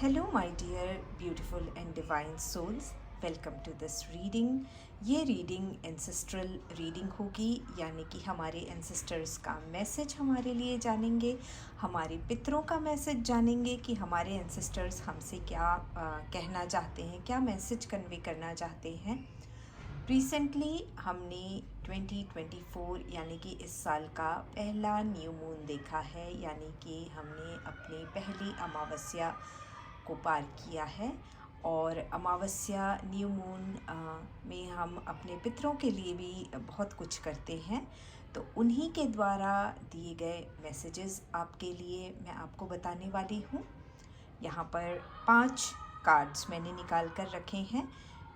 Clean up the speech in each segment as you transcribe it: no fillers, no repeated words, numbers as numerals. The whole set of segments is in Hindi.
Hello my dear beautiful and divine souls, welcome to this reading. ये रीडिंग एंसेस्ट्रल रीडिंग होगी, यानी कि हमारे एंसेस्टर्स का मैसेज हमारे लिए जानेंगे, हमारे पितरों का मैसेज जानेंगे कि हमारे एंसेस्टर्स हमसे क्या कहना चाहते हैं, क्या मैसेज कन्वे करना चाहते हैं। रिसेंटली हमने 2024 यानी कि इस साल का पहला न्यू मून देखा है, यानी कि हमने अपनी पहली अमावस्या को पार किया है। और अमावस्या न्यू मून में हम अपने पितरों के लिए भी बहुत कुछ करते हैं, तो उन्हीं के द्वारा दिए गए मैसेजेस आपके लिए मैं आपको बताने वाली हूँ। यहाँ पर 5 कार्ड्स मैंने निकाल कर रखे हैं।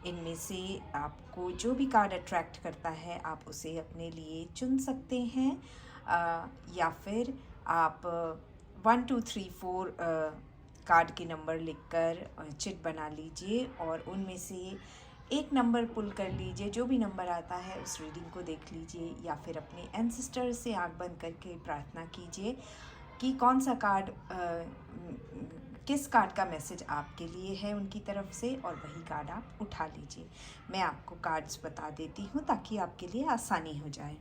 इनमें से आपको जो भी कार्ड अट्रैक्ट करता है आप उसे अपने लिए चुन सकते हैं, या फिर आप 1 2 3 4 कार्ड के नंबर लिखकर चिट बना लीजिए और उनमें से एक नंबर पुल कर लीजिए। जो भी नंबर आता है उस रीडिंग को देख लीजिए, या फिर अपने एंसेस्टर से आंख बंद करके प्रार्थना कीजिए कि कौन सा कार्ड किस कार्ड का मैसेज आपके लिए है उनकी तरफ से, और वही कार्ड आप उठा लीजिए। मैं आपको कार्ड्स बता देती हूँ ताकि आपके लिए आसानी हो जाए।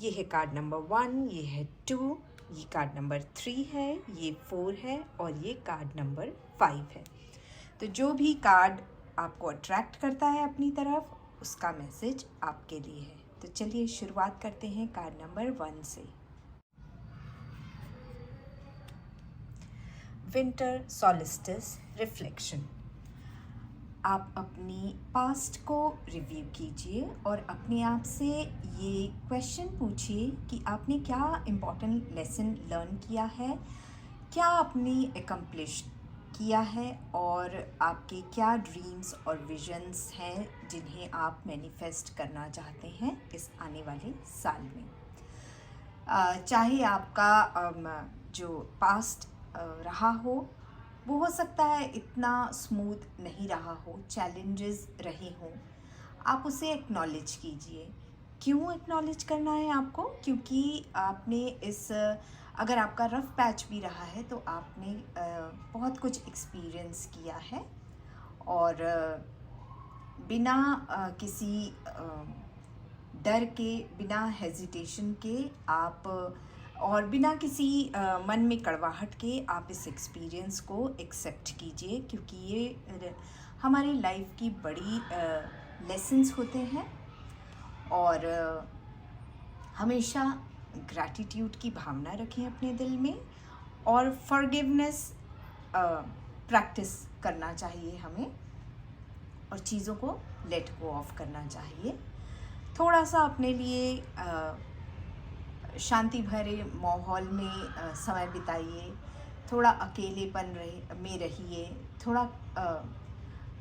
ये है कार्ड नंबर 1, ये है 2, ये कार्ड नंबर 3 है, ये 4 है और ये कार्ड नंबर 5 है। तो जो भी कार्ड आपको अट्रैक्ट करता है अपनी तरफ, उसका मैसेज आपके लिए है। तो चलिए शुरुआत करते हैं कार्ड नंबर 1 से। Winter solstice reflection. आप अपनी पास्ट को रिव्यू कीजिए और अपने आप से ये क्वेश्चन पूछिए कि आपने क्या इम्पोर्टेंट लेसन लर्न किया है, क्या आपने एकम्प्लिश किया है, और आपके क्या ड्रीम्स और विजन्स हैं जिन्हें आप मैनिफेस्ट करना चाहते हैं इस आने वाले साल में। चाहे आपका जो पास्ट रहा वो हो सकता है इतना स्मूथ नहीं रहा हो, चैलेंजेस रहे हों, आप उसे एक्नॉलेज कीजिए। क्यों एक्नॉलेज करना है आपको? क्योंकि आपने अगर आपका रफ पैच भी रहा है तो आपने बहुत कुछ एक्सपीरियंस किया है, और बिना किसी डर के, बिना हेजिटेशन के आप, और बिना किसी मन में कड़वाहट के आप इस एक्सपीरियंस को एक्सेप्ट कीजिए, क्योंकि ये हमारी लाइफ की बड़ी लेसन्स होते हैं। और हमेशा ग्रैटिट्यूड की भावना रखें अपने दिल में, और फॉरगिवनेस प्रैक्टिस करना चाहिए हमें, और चीज़ों को लेट गो ऑफ करना चाहिए। थोड़ा सा अपने लिए शांति भरे माहौल में समय बिताइए, थोड़ा अकेलेपन में रहिए, थोड़ा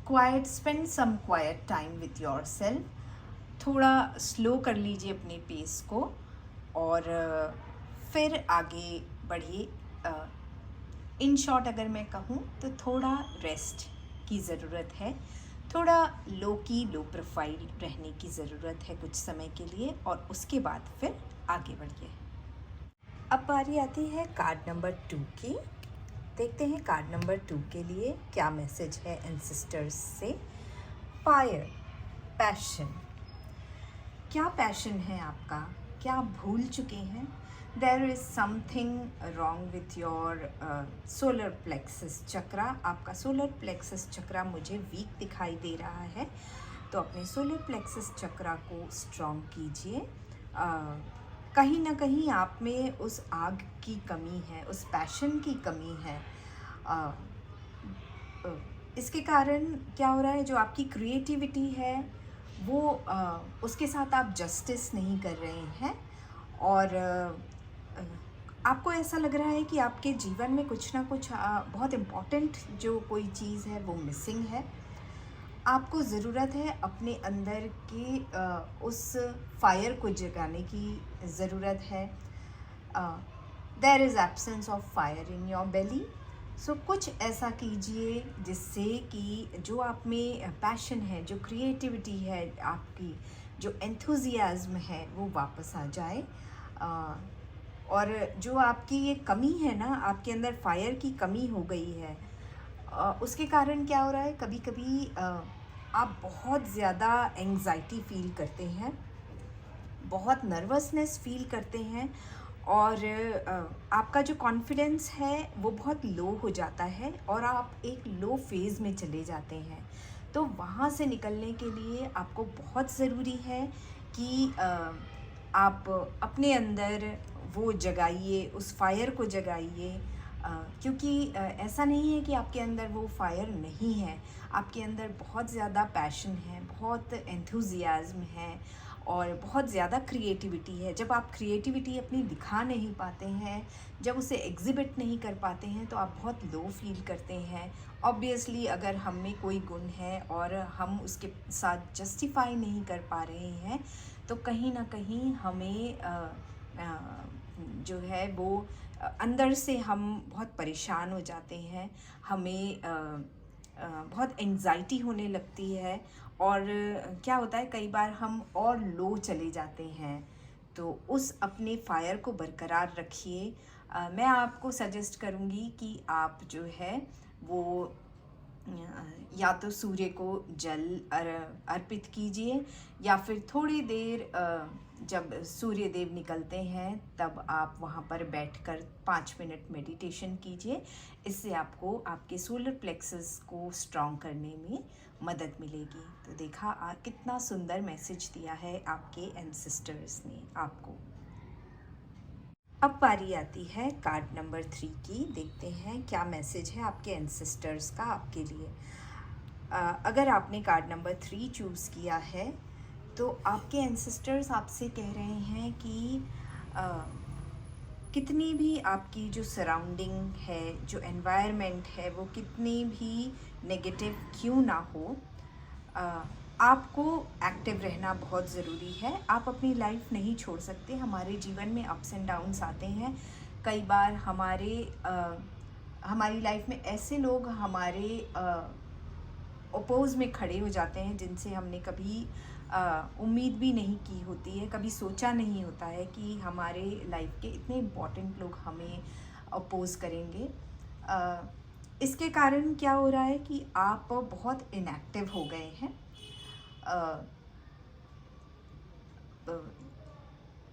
quiet, spend some quiet time with yourself. थोड़ा स्लो कर लीजिए अपने पेस को, और फिर आगे बढ़िए। इन शॉर्ट अगर मैं कहूँ तो थोड़ा रेस्ट की ज़रूरत है, थोड़ा लो प्रोफाइल रहने की ज़रूरत है कुछ समय के लिए, और उसके बाद फिर आगे बढ़िए। अब बारी आती है कार्ड नंबर 2 की। देखते हैं कार्ड नंबर 2 के लिए क्या मैसेज है एंसेस्टर्स से। Fire, passion. क्या पैशन है आपका? क्या आप भूल चुके हैं? There is something wrong with your solar plexus chakra. आपका सोलर प्लेक्सस चक्रा मुझे वीक दिखाई दे रहा है, तो अपने सोलर प्लेक्सस चक्रा को स्ट्रॉन्ग कीजिए। कहीं ना कहीं आप में उस आग की कमी है, उस पैशन की कमी है। इसके कारण क्या हो रहा है, जो आपकी क्रिएटिविटी है वो उसके साथ आप जस्टिस नहीं कर रहे हैं, और आपको ऐसा लग रहा है कि आपके जीवन में कुछ ना कुछ बहुत इम्पॉर्टेंट जो कोई चीज़ है वो मिसिंग है। आपको ज़रूरत है अपने अंदर के उस फायर को जगाने की ज़रूरत है। There is absence of fire in your belly. So कुछ ऐसा कीजिए जिससे कि जो आप में पैशन है, जो क्रिएटिविटी है, आपकी जो एंथुजियाज्म है वो वापस आ जाए। और जो आपकी ये कमी है ना, आपके अंदर फायर की कमी हो गई है, उसके कारण क्या हो रहा है, कभी कभी आप बहुत ज़्यादा एंग्जाइटी फील करते हैं, बहुत नर्वसनेस फील करते हैं, और आपका जो कॉन्फिडेंस है वो बहुत लो हो जाता है और आप एक लो फेज़ में चले जाते हैं। तो वहाँ से निकलने के लिए आपको बहुत ज़रूरी है कि आप अपने अंदर वो जगाइए, उस फायर को जगाइए। क्योंकि ऐसा नहीं है कि आपके अंदर वो फायर नहीं है, आपके अंदर बहुत ज़्यादा पैशन है, बहुत एंथुजियाज़्म है और बहुत ज़्यादा क्रिएटिविटी है। जब आप क्रिएटिविटी अपनी दिखा नहीं पाते हैं, जब उसे एग्ज़िबिट नहीं कर पाते हैं, तो आप बहुत लो फील करते हैं। ऑब्वियसली अगर हम में कोई गुण है और हम उसके साथ जस्टिफाई नहीं कर पा रहे हैं, तो कहीं ना कहीं हमें जो है वो अंदर से हम बहुत परेशान हो जाते हैं, हमें बहुत एंग्जाइटी होने लगती है, और क्या होता है कई बार हम और लो चले जाते हैं। तो उस अपने फायर को बरकरार रखिए। मैं आपको सजेस्ट करूँगी कि आप जो है वो या तो सूर्य को जल अर्पित कीजिए, या फिर थोड़ी देर जब सूर्य देव निकलते हैं तब आप वहाँ पर बैठकर 5 मिनट मेडिटेशन कीजिए। इससे आपको आपके सोलर प्लेक्सस को स्ट्रॉन्ग करने में मदद मिलेगी। तो देखा कितना सुंदर मैसेज दिया है आपके एंसेस्टर्स ने आपको। अब बारी आती है कार्ड नंबर 3 की। देखते हैं क्या मैसेज है आपके एंसेस्टर्स का आपके लिए। अगर आपने कार्ड नंबर 3 चूज़ किया है तो आपके एंसेस्टर्स आपसे कह रहे हैं कि कितनी भी आपकी जो सराउंडिंग है, जो एनवायरनमेंट है, वो कितनी भी नेगेटिव क्यों ना हो, आपको एक्टिव रहना बहुत ज़रूरी है। आप अपनी लाइफ नहीं छोड़ सकते। हमारे जीवन में अप्स एंड डाउन्स आते हैं। कई बार हमारी लाइफ में ऐसे लोग हमारे अपोज में खड़े हो जाते हैं जिनसे हमने कभी उम्मीद भी नहीं की होती है, कभी सोचा नहीं होता है कि हमारे लाइफ के इतने इम्पॉर्टेंट लोग हमें अपोज करेंगे। इसके कारण क्या हो रहा है कि आप बहुत इनएक्टिव हो गए हैं।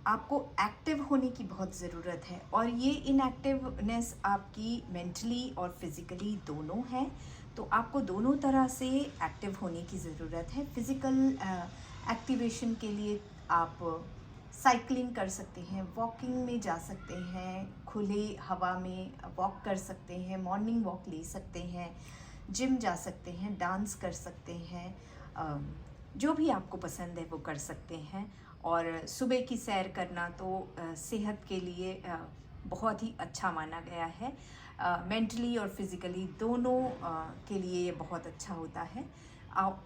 आपको एक्टिव होने की बहुत ज़रूरत है, और ये इनएक्टिवनेस आपकी मेंटली और फिज़िकली दोनों है। तो आपको दोनों तरह से एक्टिव होने की ज़रूरत है। फिज़िकल एक्टिवेशन के लिए आप साइकिलिंग कर सकते हैं, वॉकिंग में जा सकते हैं, खुले हवा में वॉक कर सकते हैं, मॉर्निंग वॉक ले सकते हैं, जिम जा सकते हैं, डांस कर सकते हैं, जो भी आपको पसंद है वो कर सकते हैं। और सुबह की सैर करना तो सेहत के लिए बहुत ही अच्छा माना गया है। मेंटली और फिज़िकली दोनों के लिए ये बहुत अच्छा होता है।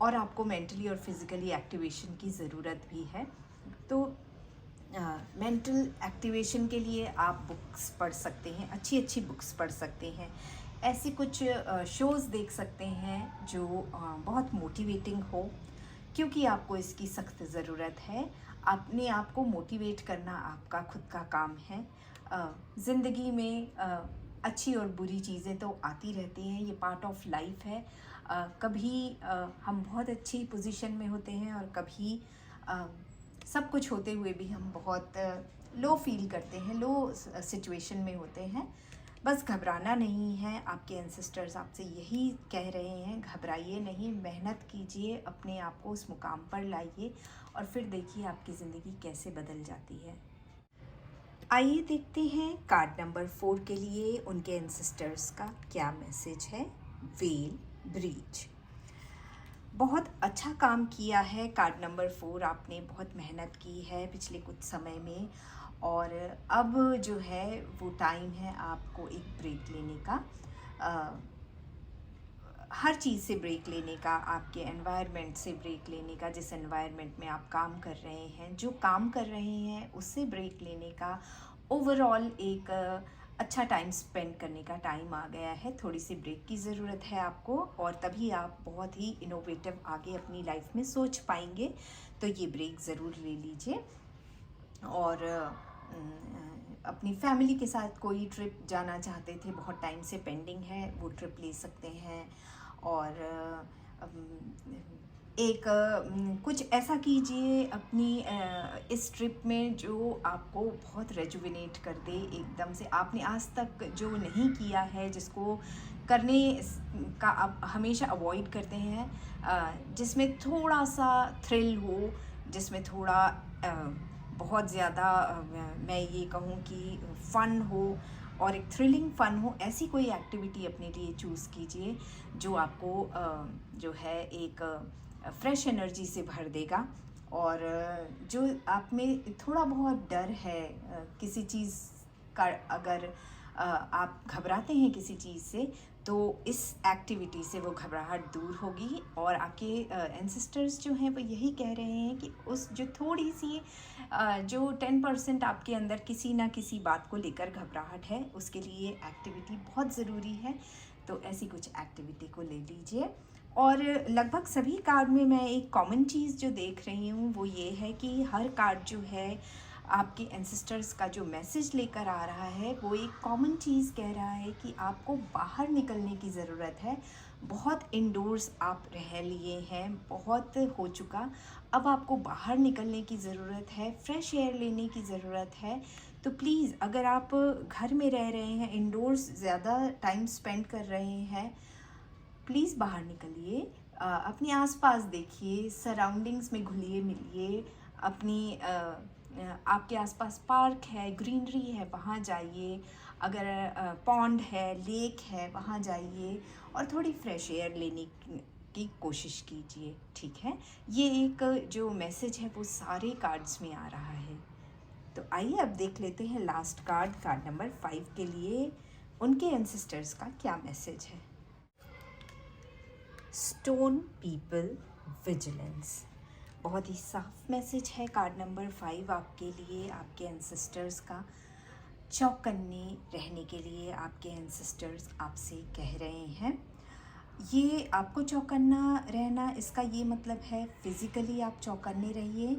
और आपको मेंटली और फिज़िकली एक्टिवेशन की ज़रूरत भी है। तो मेंटल एक्टिवेशन के लिए आप बुक्स पढ़ सकते हैं, अच्छी अच्छी बुक्स पढ़ सकते हैं। ऐसी कुछ शोज़ देख सकते हैं जो बहुत मोटिवेटिंग हो, क्योंकि आपको इसकी सख्त ज़रूरत है। अपने आप को मोटिवेट करना आपका खुद का काम है। ज़िंदगी में अच्छी और बुरी चीज़ें तो आती रहती हैं, ये पार्ट ऑफ लाइफ है। कभी हम बहुत अच्छी पोजीशन में होते हैं और कभी सब कुछ होते हुए भी हम बहुत लो फील करते हैं, लो सिचुएशन में होते हैं। बस घबराना नहीं है। आपके एंसेस्टर्स आपसे यही कह रहे हैं, घबराइए नहीं, मेहनत कीजिए, अपने आप को उस मुकाम पर लाइए, और फिर देखिए आपकी ज़िंदगी कैसे बदल जाती है। आइए देखते हैं कार्ड नंबर 4 के लिए उनके एंसेस्टर्स का क्या मैसेज है। Well breach. बहुत अच्छा काम किया है कार्ड नंबर 4, आपने बहुत मेहनत की है पिछले कुछ समय में, और अब जो है वो टाइम है आपको एक ब्रेक लेने का, हर चीज़ से ब्रेक लेने का, आपके एनवायरनमेंट से ब्रेक लेने का, जिस एनवायरनमेंट में आप काम कर रहे हैं, जो काम कर रहे हैं उससे ब्रेक लेने का, ओवरऑल एक अच्छा टाइम स्पेंड करने का टाइम आ गया है। थोड़ी सी ब्रेक की ज़रूरत है आपको, और तभी आप बहुत ही इनोवेटिव आगे अपनी लाइफ में सोच पाएंगे। तो ये ब्रेक ज़रूर ले लीजिए। और अपनी फैमिली के साथ कोई ट्रिप जाना चाहते थे, बहुत टाइम से पेंडिंग है, वो ट्रिप ले सकते हैं। और कुछ ऐसा कीजिए अपनी इस ट्रिप में जो आपको बहुत रेजुविनेट कर दे एकदम से, आपने आज तक जो नहीं किया है, जिसको करने का आप हमेशा अवॉइड करते हैं, जिसमें थोड़ा सा थ्रिल हो, जिसमें थोड़ा बहुत ज़्यादा मैं ये कहूँ कि फ़न हो और एक थ्रिलिंग फ़न हो, ऐसी कोई एक्टिविटी अपने लिए चूज़ कीजिए जो आपको जो है एक फ्रेश एनर्जी से भर देगा। और जो आप में थोड़ा बहुत डर है किसी चीज़ का, अगर आप घबराते हैं किसी चीज़ से, तो इस एक्टिविटी से वो घबराहट दूर होगी। और आपके एंसेस्टर्स जो हैं वो यही कह रहे हैं कि उस जो थोड़ी सी जो 10% आपके अंदर किसी ना किसी बात को लेकर घबराहट है, उसके लिए एक्टिविटी बहुत ज़रूरी है। तो ऐसी कुछ एक्टिविटी को ले लीजिए। और लगभग सभी कार्ड में मैं एक कॉमन चीज़ जो देख रही हूँ वो ये है कि हर कार्ड जो है आपके एंसेस्टर्स का जो मैसेज लेकर आ रहा है, वो एक कॉमन चीज़ कह रहा है कि आपको बाहर निकलने की ज़रूरत है। बहुत इंडोर्स आप रह लिए हैं, बहुत हो चुका, अब आपको बाहर निकलने की ज़रूरत है, फ्रेश एयर लेने की ज़रूरत है। तो प्लीज़, अगर आप घर में रह रहे हैं, इंडोर्स ज़्यादा टाइम स्पेंड कर रहे हैं, प्लीज़ बाहर निकलिए, अपने आसपास देखिए, सराउंडिंग्स में घुलिए मिलिए। अपनी आपके आसपास पार्क है, ग्रीनरी है, वहाँ जाइए। अगर पॉन्ड है, लेक है, वहाँ जाइए और थोड़ी फ्रेश एयर लेने की कोशिश कीजिए, ठीक है। ये एक जो मैसेज है वो सारे कार्ड्स में आ रहा है। तो आइए अब देख लेते हैं लास्ट कार्ड, कार्ड नंबर 5 के लिए उनके एंसेस्टर्स का क्या मैसेज है। स्टोन पीपल विजिलेंस, बहुत ही साफ मैसेज है कार्ड नंबर 5 आपके लिए, आपके एंसेस्टर्स का। चौकन्ने रहने के लिए आपके एंसेस्टर्स आपसे कह रहे हैं। ये आपको चौकन्ना रहना, इसका ये मतलब है फिज़िकली आप चौकन्ने रहिए,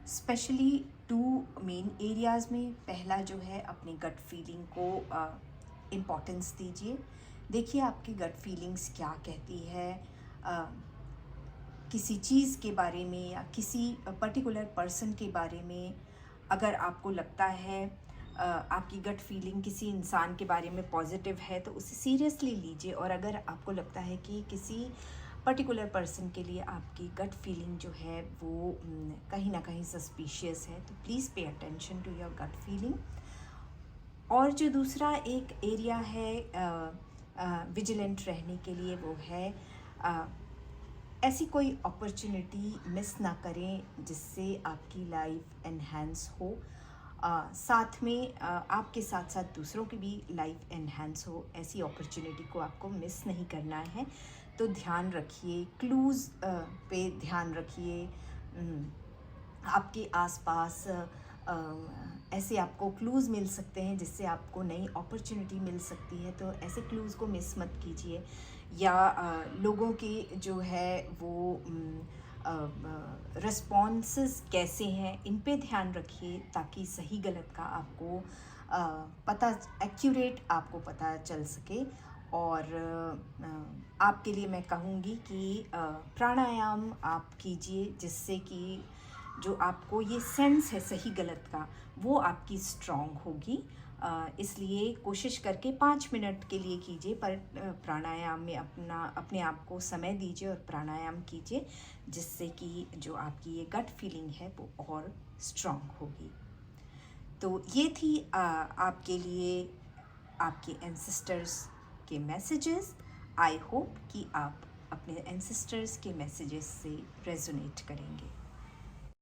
स्पेशली 2 मेन एरियाज़ में। पहला जो है, अपनी गट फीलिंग को इम्पोर्टेंस दीजिए। देखिए आपकी गट फीलिंग्स क्या कहती है किसी चीज़ के बारे में या किसी पर्टिकुलर पर्सन के बारे में। अगर आपको लगता है आपकी गट फीलिंग किसी इंसान के बारे में पॉजिटिव है, तो उसे सीरियसली लीजिए। और अगर आपको लगता है कि किसी पर्टिकुलर पर्सन के लिए आपकी गट फीलिंग जो है वो कहीं ना कहीं सस्पिशियस है, तो please pay attention to your gut feeling. और जो दूसरा एक एरिया है विजिलेंट रहने के लिए, वो है ऐसी कोई अपॉर्चुनिटी मिस ना करें जिससे आपकी लाइफ एनहांस हो, साथ में आपके साथ साथ दूसरों की भी लाइफ एनहांस हो। ऐसी अपॉर्चुनिटी को आपको मिस नहीं करना है। तो ध्यान रखिए, क्लूज़ पे ध्यान रखिए। आपके आसपास ऐसे आपको क्लूज़ मिल सकते हैं जिससे आपको नई अपॉर्चुनिटी मिल सकती है, तो ऐसे क्लूज़ को मिस मत कीजिए। या लोगों के जो है वो रिस्पॉन्सेस कैसे हैं, इन पे ध्यान रखिए, ताकि सही गलत का आपको पता, एक्यूरेट आपको पता चल सके। और आपके लिए मैं कहूँगी कि प्राणायाम आप कीजिए, जिससे कि जो आपको ये सेंस है सही गलत का, वो आपकी स्ट्रॉन्ग होगी। इसलिए कोशिश करके 5 मिनट के लिए कीजिए, पर प्राणायाम में अपने आप को समय दीजिए और प्राणायाम कीजिए, जिससे कि जो आपकी ये गट फीलिंग है वो और स्ट्रॉन्ग होगी। तो ये थी आपके लिए आपके एंसेस्टर्स के मैसेजेस। आई होप कि आप अपने एंसेस्टर्स के मैसेजेस से रेजोनेट करेंगे।